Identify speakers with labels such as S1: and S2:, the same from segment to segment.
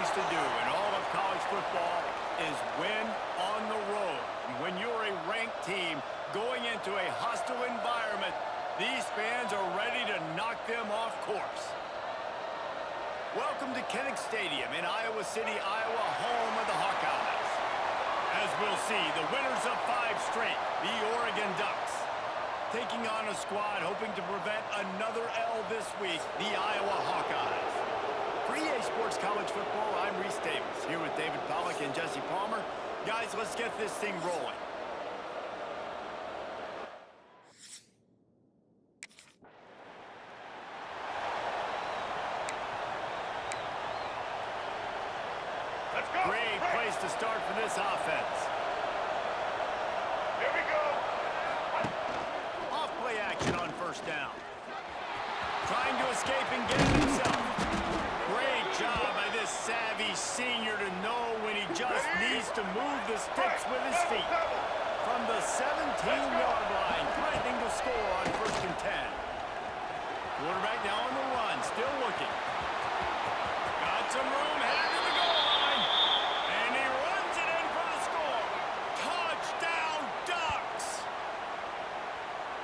S1: things to do in all of college football is win on the road. And when you're a ranked team going into a hostile environment, these fans are ready to knock them off course. Welcome to Kinnick Stadium in Iowa City, Iowa, home of the Hawkeyes. As we'll see, the winners of 5 straight, the Oregon Ducks, taking on a squad hoping to prevent another L this week, the Iowa Hawkeyes. For EA Sports College Football, I'm Reese Davis, here with David Pollack and Jesse Palmer. Guys, let's get this thing rolling.
S2: Let's go.
S1: Great place to start for this offense.
S2: Here we go.
S1: Off-play action on first down. Trying to escape and get it himself. Great job by this savvy senior to know when he just needs to move the sticks with his feet. From the 17-yard line, threatening to score on 1st and 10. Quarterback now on the run, still looking. Got some room, headed to the goal line. And he runs it in for the score. Touchdown, Ducks!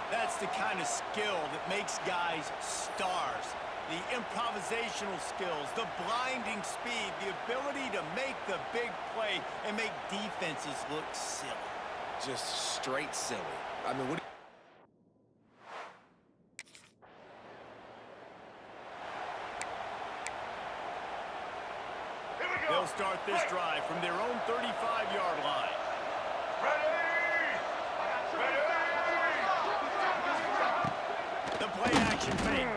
S1: That's the kind of skill that makes guys stars. The improvisational skills, the blinding speed, the ability to make the big play and make defenses look silly.
S3: Just straight silly. I mean, what?
S2: Here we go.
S1: They'll start this drive from their own 35-yard line.
S2: Ready.
S1: The play action fake.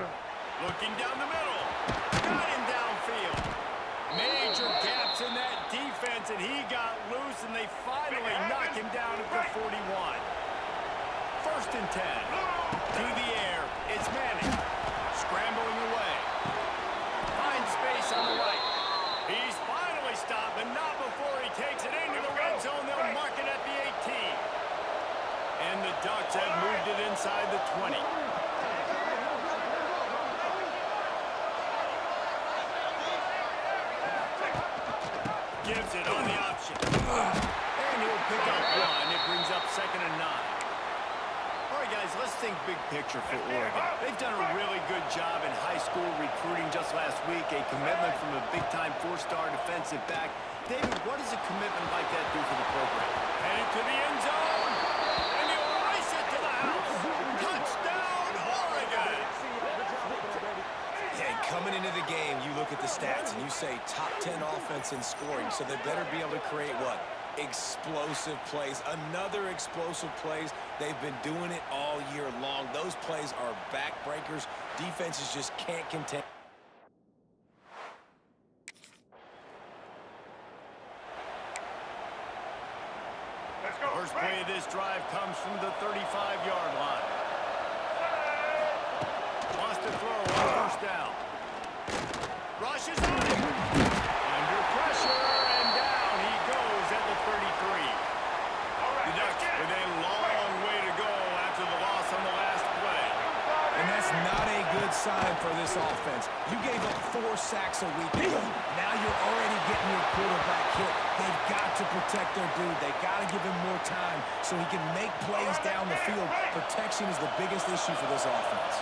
S1: Looking down the middle. Got him downfield. Major gaps in that defense, and he got loose, and they finally knock him down at the 41. 1st and 10. To the air. It's Manning. Scrambling away. Finds space on the right. He's finally stopped, but not before he takes it into the red zone. They'll mark it at the 18. And the Ducks have moved it inside the 20. Gives it on the option. And he'll pick up 1. It brings up 2nd and 9. All right, guys, let's think big picture for Oregon. They've done a really good job in high school recruiting just last week, a commitment from a big-time 4-star defensive back. David, what does a commitment like that do for the program? Headed to the end zone, and he'll race it to the house. Touchdown, Oregon!
S3: Yeah, coming into the game, you look at the stats and you say top 10 offense in scoring, so they better be able to create what? Explosive plays. Another explosive plays. They've been doing it all year long. Those plays are backbreakers. Defenses just can't contain.
S2: Let's go.
S1: First play of this drive comes from the 35-yard line. Wants to throw on 1st down. Rushes on him. Under pressure, and down he goes at the 33. The Ducks with a long way to go after the loss on the last play.
S3: And that's not a good sign for this offense. You gave up 4 sacks a week ago. Now you're already getting your quarterback hit. They've got to protect their dude. They've got to give him more time so he can make plays down the field. Protection is the biggest issue for this offense.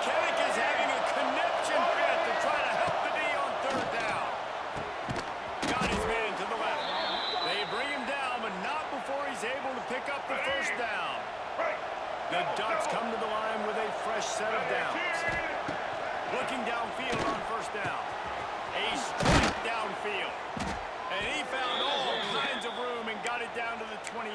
S1: Kinnick is having a conniption fit to try to help the D on 3rd down. Got his man to the left. They bring him down, but not before he's able to pick up the 1st down. The Ducks come to the line with a fresh set of downs. Looking downfield on 1st down. A strike downfield. And he found all kinds of room and got it down to the 28.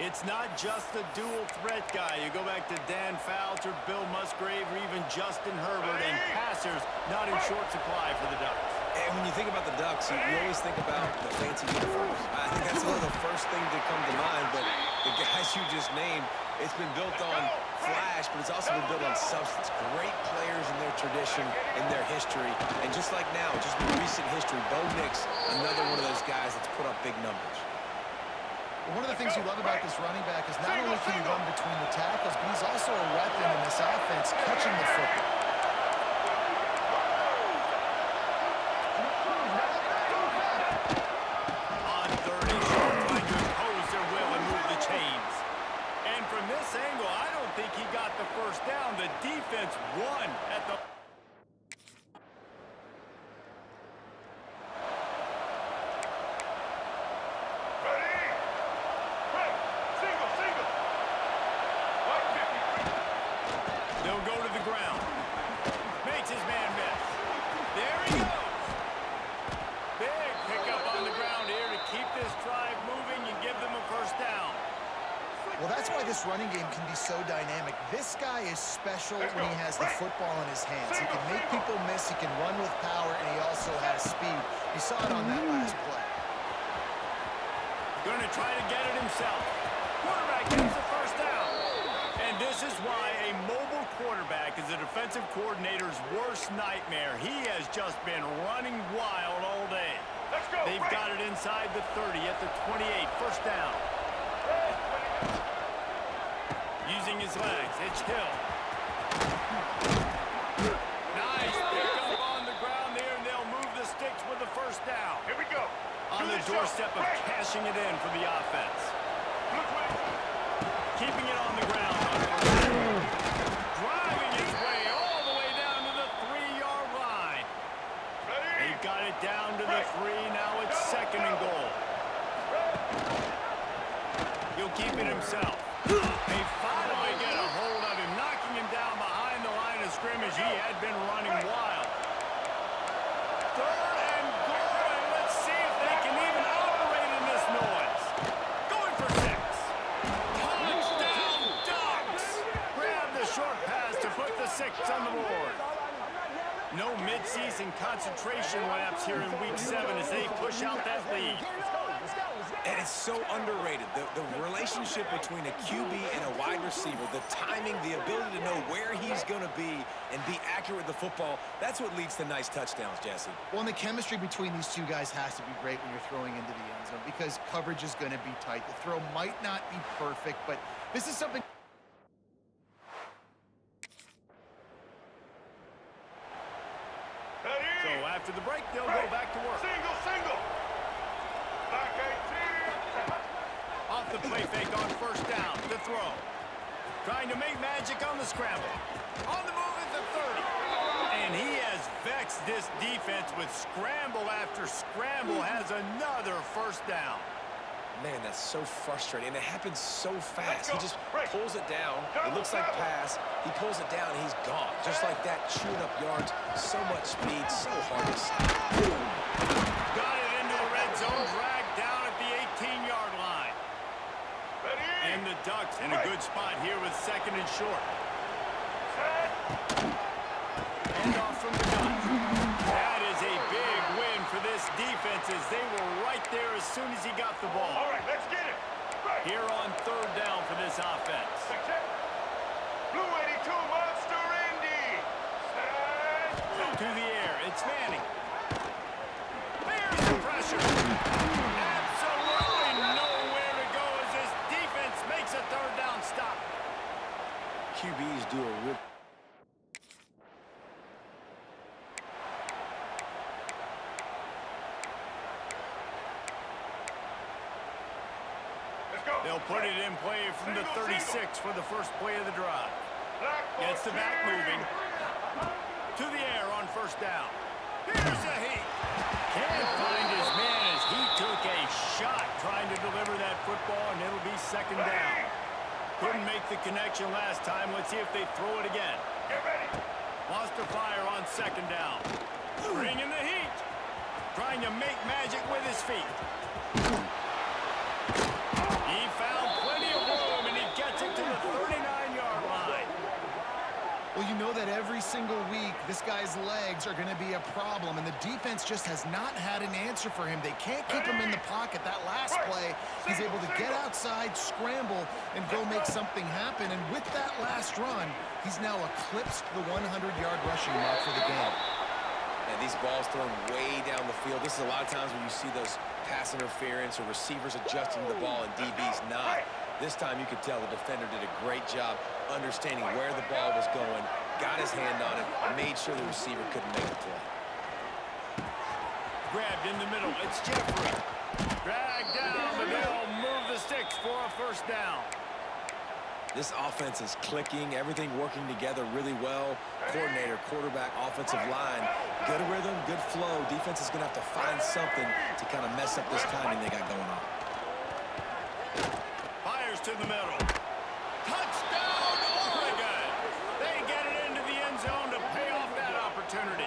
S1: It's not just the dual threat guy. You go back to Dan Fouts or Bill Musgrave or even Justin Herbert, and passers not in short supply for the Ducks.
S3: And when you think about the Ducks, you always think about the fancy uniforms. I think that's one of the first things that come to mind, but the guys you just named, it's been built on flash, but it's also been built on substance. Great players in their tradition, in their history, and just like now, just in recent history, Bo Nix, another one of those guys that's put up big numbers.
S4: Well, one of the things you love about this running back is not only can he run between the tackles, but he's also a weapon in this offense, catching the football. Well, that's why this running game can be so dynamic. This guy is special when he has the football in his hands. He can make people miss, he can run with power, and he also has speed. You saw it on that last play.
S1: Going to try to get it himself. Quarterback gets the first down. And this is why a mobile quarterback is a defensive coordinator's worst nightmare. He has just been running wild all day.
S2: Let's go.
S1: They've got it inside the 30 at the 28. First down. Using his legs. It's Hill. Nice pick up on the ground there, and they'll move the sticks with the first down.
S2: Here we go.
S1: On the doorstep of cashing it in for the offense. Keeping it on the ground. Driving his way all the way down to the 3-yard line. They've got it down to the 3. Now it's second and goal. He'll keep it himself. They finally get a hold of him, knocking him down behind the line of scrimmage. He had been running wild. Third and goal, and let's see if they can even operate in this noise. Going for 6. Touchdown, Ducks! Grab the short pass to put the 6 on the board. No midseason concentration laps here in Week 7 as they push out that lead.
S3: And it's so underrated. The relationship between a QB and a wide receiver, the timing, the ability to know where he's going to be and be accurate with the football, that's what leads to nice touchdowns, Jesse.
S4: Well, and the chemistry between these two guys has to be great when you're throwing into the end zone because coverage is going to be tight. The throw might not be perfect, but this is something...
S1: So after the break, they'll go back to work.
S2: Single. Back 18.
S1: Off the play fake on first down. The throw. Trying to make magic on the scramble. On the move at the 30. And he has vexed this defense with scramble after scramble. Has another first down.
S3: Man, that's so frustrating, and it happens so fast. He just pulls it down. It looks like pass. He pulls it down, and he's gone. Just like that, chewing up yards. So much speed, so hard to stop.
S1: Got it into the red zone, dragged down at the 18-yard line. And the Ducks in a good spot here with second and short. Hand off from the Ducks. That is a big win for this defense as they were right there as soon as he got the ball.
S2: All right, let's get it.
S1: Here on third down for this offense.
S2: Blue 82 Monster Indy.
S1: To the air, it's Manning. There's the pressure. Absolutely nowhere to go as this defense makes a third down stop.
S3: QBs do a rip.
S1: They'll put it in play from the 36 for the first play of the drive. Gets the back moving. To the air on first down. Here's a heat. Can't find his man as he took a shot trying to deliver that football, and it'll be second down. Couldn't make the connection last time. Let's see if they throw it again. Lost the fire on second down. Bringing the heat. Trying to make magic with his feet. He found plenty of room, and he gets it to the 39-yard line.
S4: Well, you know that every single week, this guy's legs are going to be a problem, and the defense just has not had an answer for him. They can't keep him in the pocket. That last play, he's able to get outside, scramble, and go make something happen. And with that last run, he's now eclipsed the 100-yard rushing mark for the game.
S3: And these balls thrown way down the field. This is a lot of times when you see those pass interference or receivers adjusting the ball and DBs not. This time you could tell the defender did a great job understanding where the ball was going, got his hand on it, made sure the receiver couldn't make the play.
S1: Grabbed in the middle. It's Jeffrey. Dragged down, but they'll move the sticks for a first down.
S3: This offense is clicking, everything working together really well. Coordinator, quarterback, offensive line, good rhythm, good flow. Defense is going to have to find something to kind of mess up this timing they got going on.
S1: Fires to the middle. Touchdown, Oregon! They get it into the end zone to pay off that opportunity.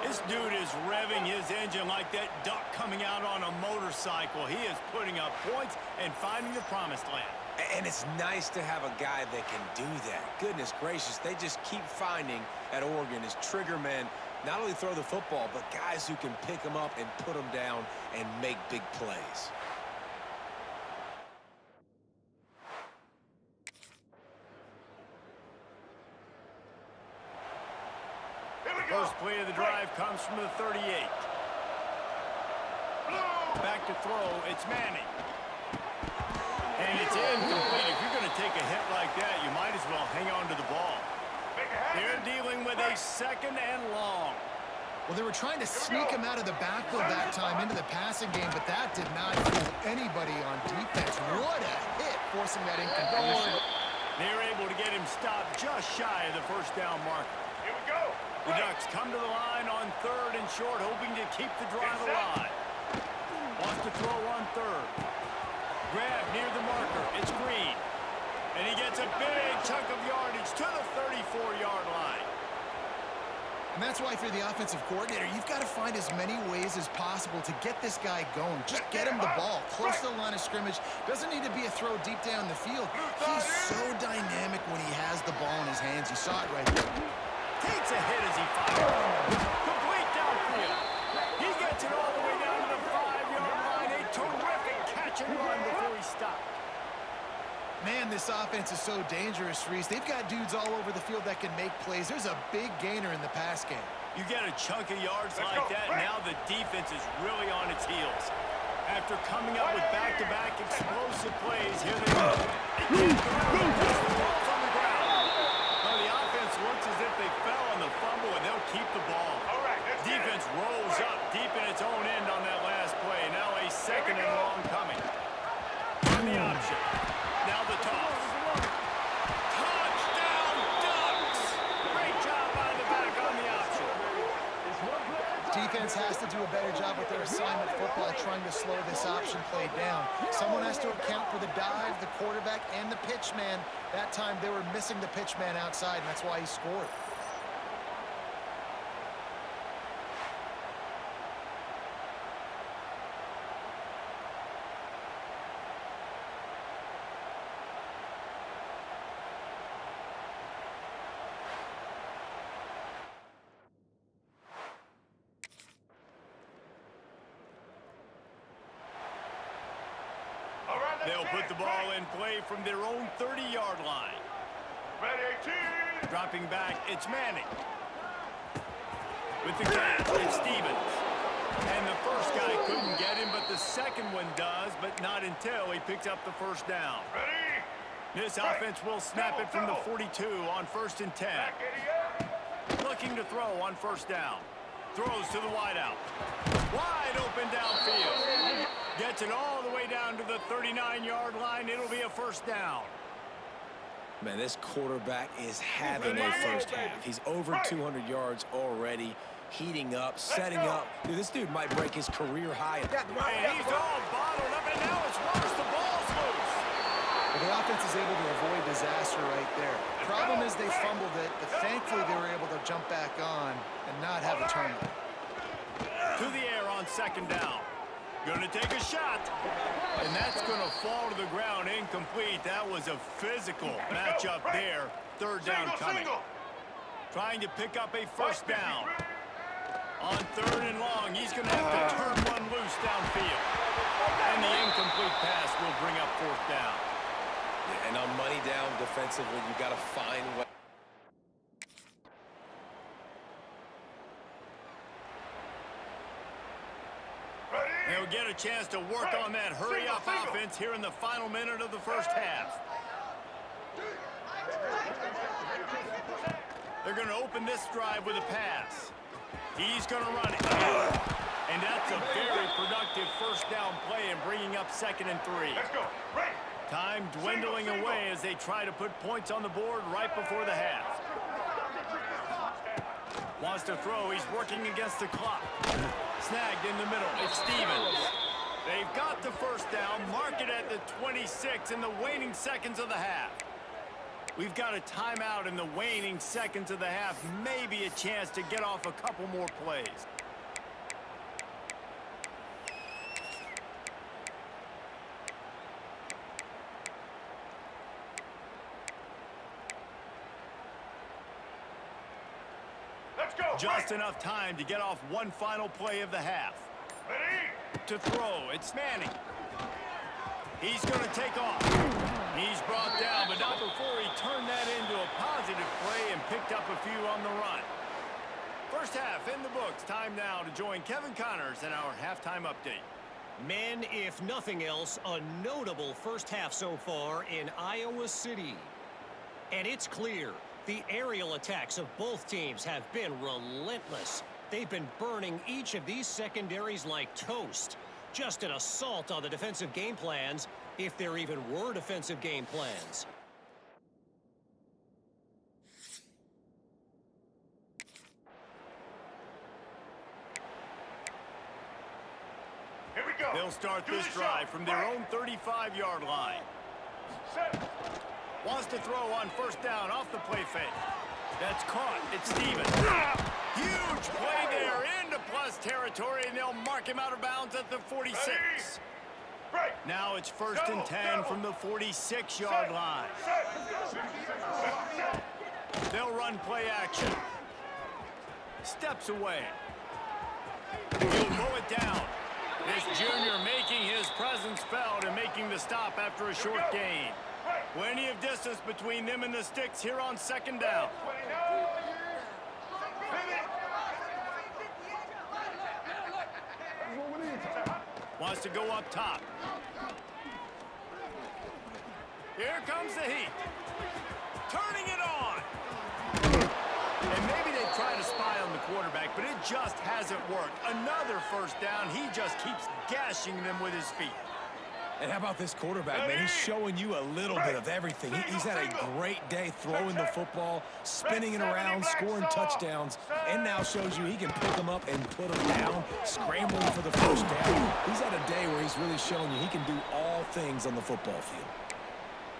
S1: His dude is revving his engine like that duck coming out on a motorcycle. He is putting up points and finding the promised land.
S3: And it's nice to have a guy that can do that. Goodness gracious, they just keep finding at Oregon as trigger men not only throw the football, but guys who can pick them up and put them down and make big plays.
S1: First play of the drive comes from the 38. Back to throw, it's Manning. And it's incomplete. If you're going to take a hit like that, you might as well hang on to the ball. They're dealing with a second and long.
S4: Well, they were trying to sneak him out of the backfield that time into the passing game, but that did not fool anybody on defense. What a hit, forcing that incompletion.
S1: They're able to get him stopped just shy of the first down marker.
S2: Here we go.
S1: The Ducks come to the line on third and short, hoping to keep the drive alive. Wants to throw on third. Grab near the marker. It's Green. And he gets a big chunk of yardage to the 34-yard line.
S4: And that's why for the offensive coordinator, you've got to find as many ways as possible to get this guy going. Just get him the ball close to the line of scrimmage. Doesn't need to be a throw deep down the field. He's so dynamic when he has the ball in his hands. You saw it right there.
S1: Takes a hit as he fires. Complete downfield. He gets it all the way down to the 5-yard line. A terrific catch and run before he stopped.
S4: Man, this offense is so dangerous, Reese. They've got dudes all over the field that can make plays. There's a big gainer in the pass game. You
S1: get a chunk of yards like that, now the defense is really on its heels. After coming up with back-to-back explosive plays, here they go. They can't throw it. The ball's on the ground. Well, the offense looks as if they fell on the fumble, and they'll keep the ball. Defense rolls up deep in its own end on that last play. Now a second and long coming. On the option. Now the toss. Touchdown, Ducks! Great job by the back on the option.
S4: Defense has to do a better job with their assignment football, trying to slow this option play down. Someone has to account for the dive, the quarterback, and the pitch man. That time they were missing the pitch man outside, and that's why he scored.
S1: They'll put the ball in play from their own 30-yard line. Dropping back, it's Manning. With the catch, it's Stevens. And the first guy couldn't get him, but the second one does, but not until he picks up the first down. This offense will snap it from the 42 on 1st and 10. Looking to throw on first down. Throws to the wideout. Wide open downfield. Gets it all the way down to the 39-yard line. It'll be a first down.
S3: Man, this quarterback is having a first half. He's over 200 yards already, heating up, setting up. Dude, this dude might break his career high.
S1: And he's all bottled up, and now it's worse. The ball's loose.
S4: Well, the offense is able to avoid disaster right there. Problem is they fumbled it, but thankfully they were able to jump back on and not have a turnover.
S1: To the air on second down. Gonna take a shot, and that's gonna fall to the ground incomplete. That was a physical matchup there. Third down coming. Trying to pick up a first down. On third and long, he's gonna have to turn one loose downfield. And the incomplete pass will bring up fourth down.
S3: Yeah, and on money down defensively, you gotta find what.
S1: They'll get a chance to work on that hurry-up offense here in the final minute of the first half. They're going to open this drive with a pass. He's going to run it. And that's a very productive first down play and bringing up 2nd and 3. Time dwindling away as they try to put points on the board right before the half. Wants to throw. He's working against the clock. Snagged in the middle. It's Stevens. They've got the first down. Mark it at the 26 in the waning seconds of the half. We've got a timeout in the waning seconds of the half. Maybe a chance to get off a couple more plays.
S2: Let's go.
S1: Just enough time to get off one final play of the half.
S2: Ready?
S1: To throw, it's Manning. He's going to take off. He's brought down, but not before he turned that into a positive play and picked up a few on the run. First half in the books. Time now to join Kevin Connors in our halftime update.
S5: Men, if nothing else, a notable first half so far in Iowa City. And it's clear, the aerial attacks of both teams have been relentless. They've been burning each of these secondaries like toast. Just an assault on the defensive game plans, if there even were defensive game plans.
S2: Here we go.
S1: They'll start
S2: Do
S1: this
S2: the
S1: drive
S2: shot.
S1: from their
S2: Right.
S1: own 35-yard line.
S2: Set.
S1: Wants to throw on first down off the play fake. That's caught. It's Stevens. Huge play there into plus territory, and they'll mark him out of bounds at the 46.
S2: Right.
S1: Now it's first and 10 from the 46-yard line. They'll run play action. Steps away. He'll mow it down. This junior making his presence felt and making the stop after a short gain. Plenty of distance between them and the sticks here on second down. Wants to go up top. Here comes the heat. Turning it on. And maybe they try to spy on the quarterback, but it just hasn't worked. Another first down. He just keeps gashing them with his feet.
S3: And how about this quarterback, man? He's showing you a little bit of everything. He's had a great day throwing the football, spinning it around, scoring touchdowns, and now shows you he can pick them up and put them down, scrambling for the first down. He's had a day where he's really showing you he can do all things on the football field.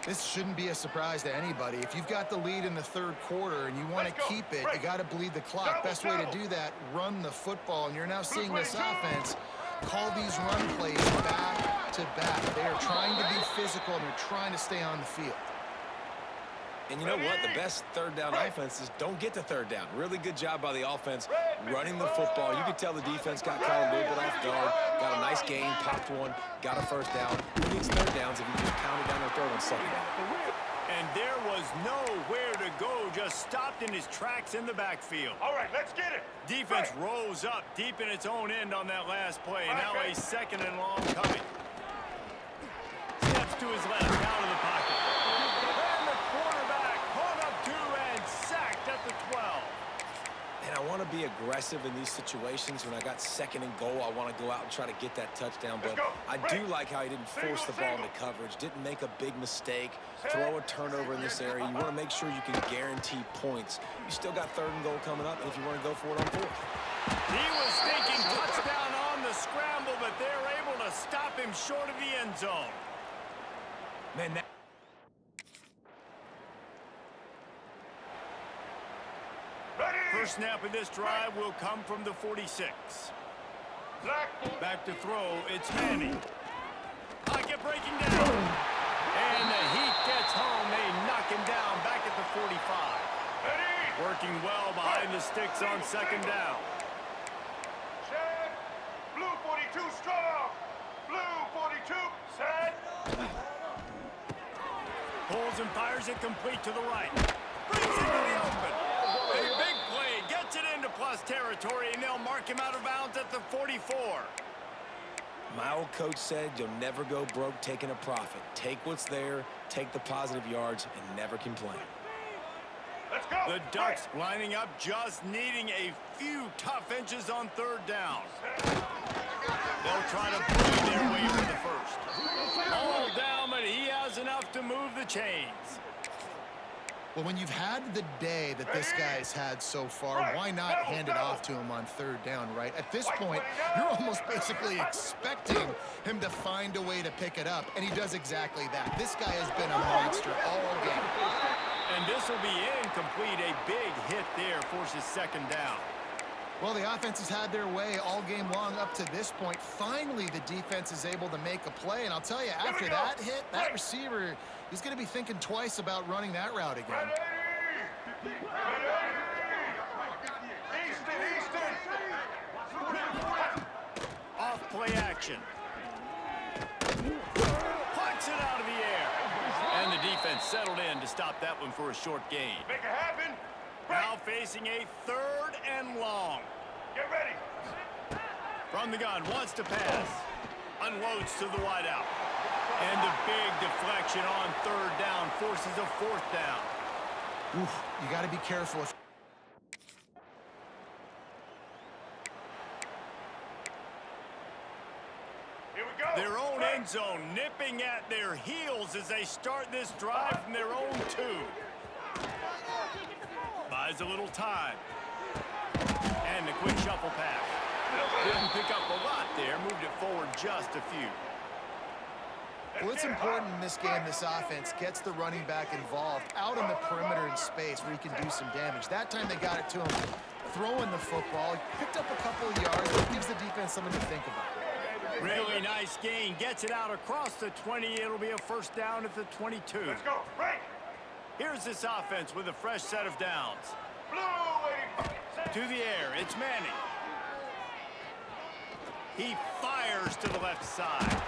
S4: This shouldn't be a surprise to anybody. If you've got the lead in the third quarter and you want to keep it, you got to bleed the clock. Best way to do that, run the football. And you're now seeing this offense call these run plays back to back. They are trying to be physical and they're trying to stay on the field.
S3: And you know what? The best third down offenses don't get to third down. Really good job by the offense running the football. You could tell the defense got caught a little bit off guard. Got a nice gain, popped one, got a first down. Who needs third downs if you just pound it down their throat on second down?
S1: And there was nowhere to go, just stopped in his tracks in the backfield.
S2: All right, let's get it.
S1: Defense rose up deep in its own end on that last play. Now a second and long coming. Steps to his left, out of the pocket. And the quarterback caught up to and sacked at the 12.
S3: And I want to be aggressive in these situations. When I got second and goal, I want to go out and try to get that touchdown. But I do like how he didn't force the ball into coverage, didn't make a big mistake, throw a turnover in this area. You want to make sure you can guarantee points. You still got third and goal coming up, and if you want to go for it on fourth.
S1: He was thinking touchdown on the scramble, but they're able to stop him short of the end zone.
S3: Man, that
S1: First snap of this drive will come from the 46. Back to throw, it's Manning. Pocket breaking down. And the Heat gets home. They knock him down back at the 45. Working well behind the sticks on second down.
S2: Check. Blue 42 strong. Blue 42 set.
S1: Pulls and fires it complete to the right. Brings it to the open. A big play gets it into plus territory, and they'll mark him out of bounds at the 44.
S3: my old coach said you'll never go broke taking a profit. Take what's there, take the positive yards, and never complain.
S2: Let's go.
S1: The Ducks lining up, just needing a few tough inches on third down. They'll try to bully their way for the first. All down, but he has enough to move the chains.
S4: Well, when you've had the day that this guy's had so far, why not hand it off to him on third down, right? At this point, you're almost basically expecting him to find a way to pick it up, and he does exactly that. This guy has been a monster all game.
S1: And this will be incomplete. A big hit there forces second down.
S4: Well, the offense has had their way all game long up to this point. Finally, the defense is able to make a play. And I'll tell you, after that hit, that receiver, he's going to be thinking twice about running that route again.
S1: play action. Punts it out of the air. And the defense settled in to stop that one for a short gain.
S2: Make it happen.
S1: Now facing a 3rd and long.
S2: Get ready.
S1: From the gun, wants to pass. Unloads to the wideout. And a big deflection on 3rd down forces a 4th down.
S4: Oof, you got to be careful.
S2: Here we go.
S1: Their own end zone nipping at their heels as they start this drive from their own 2. Buys a little time. And a quick shuffle pass. Didn't pick up a lot there, moved it forward just a few.
S4: Well, it's important in this game, this offense gets the running back involved out in the perimeter in space where he can do some damage. That time they got it to him throwing the football. Picked up a couple of yards, but gives the defense something to think about.
S1: Really nice gain. Gets it out across the 20. It'll be a 1st down at the 22.
S2: Let's go. Break.
S1: Here's this offense with a fresh set of downs.
S2: Blue 85.
S1: To the air, it's Manning. He fires to the left side.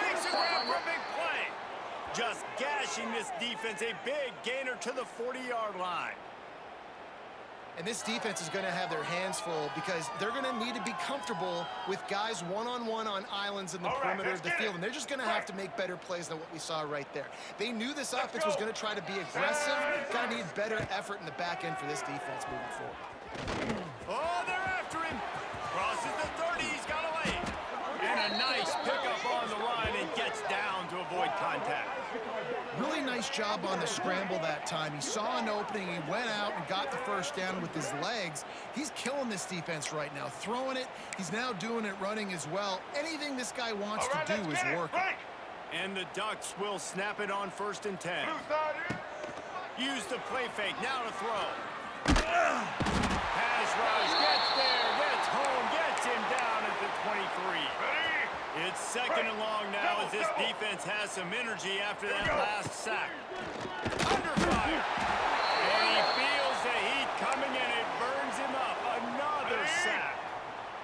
S1: Makes a grab for a big play. Just gashing this defense, a big gainer to the 40-yard line.
S4: And this defense is going to have their hands full because they're going to need to be comfortable with guys one-on-one on islands in the perimeter of the field. And they're just going to have to make better plays than what we saw right there. They knew this offense was going to try to be aggressive. Going to need better effort in the back end for this defense moving forward.
S1: Oh, they're after him. Crosses the 30. He's got a lane. And a nice pickup on the line and gets down to avoid contact.
S4: Really nice job on the scramble that time. He saw an opening, he went out and got the 1st down with his legs. He's killing this defense right now, throwing it. He's now doing it running as well. Anything this guy wants to do is working.
S1: And the Ducks will snap it on 1st and 10.
S2: Blue side in.
S1: Use the play fake, now to throw. Pass rush, gets there, gets home, gets him down at the 23.
S2: Ready.
S1: It's 2nd and long now as this defense has some energy after that last sack. Under fire. And he feels the heat coming and it burns him up. Another sack.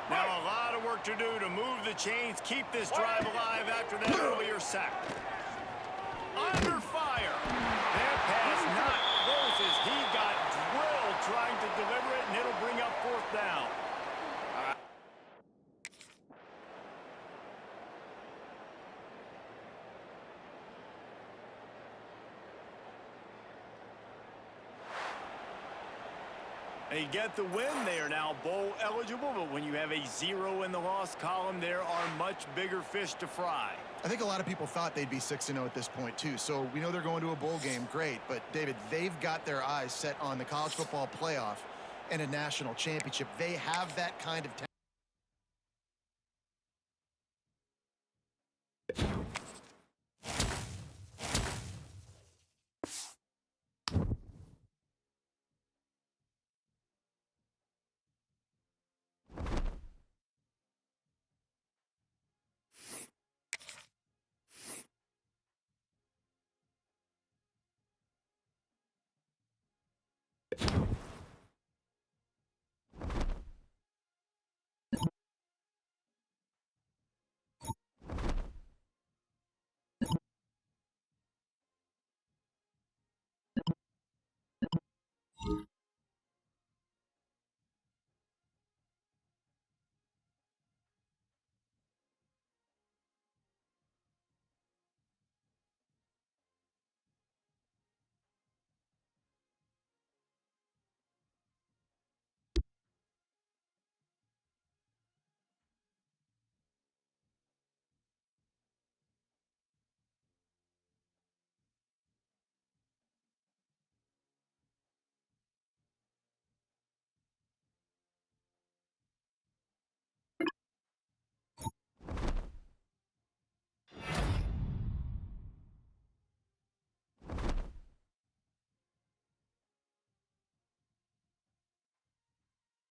S1: Now a lot of work to do to move the chains, keep this drive alive after that earlier sack. Under fire. That pass not close as he got drilled trying to deliver it, and it'll bring up 4th down. They get the win. They are now bowl eligible, but when you have a 0 in the loss column, there are much bigger fish to fry.
S4: I think a lot of people thought they'd be 6-0 at this point, too. So we know they're going to a bowl game. Great. But, David, they've got their eyes set on the college football playoff and a national championship. They have that kind of talent.